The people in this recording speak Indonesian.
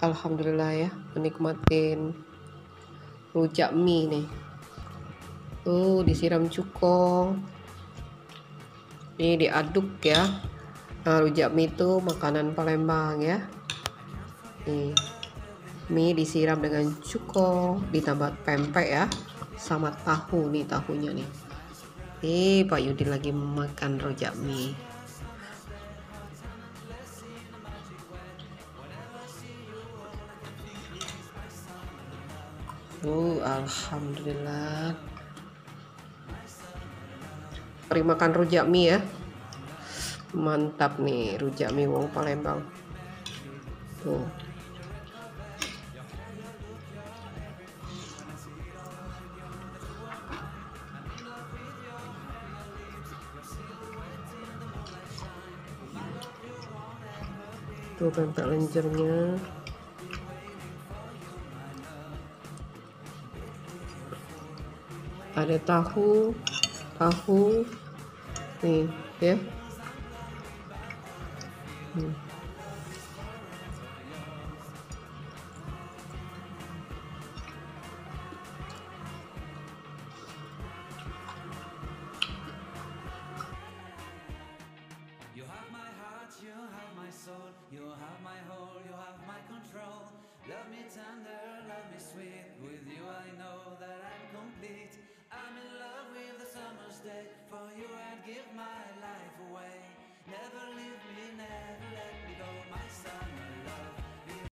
Alhamdulillah ya, menikmatin rujak mie nih. Disiram cukong. Ini diaduk ya. Nah, rujak mie itu makanan Palembang ya. Nih, mie disiram dengan cukong, ditambah pempek ya, sama tahu nih, tahunya nih. Pak Yudi lagi makan rujak mie. Alhamdulillah. Mari makan rujak mie ya. Mantap nih rujak mie wong Palembang. Tuh. Tuh pempek lenjernya. Ada tahu nih ya.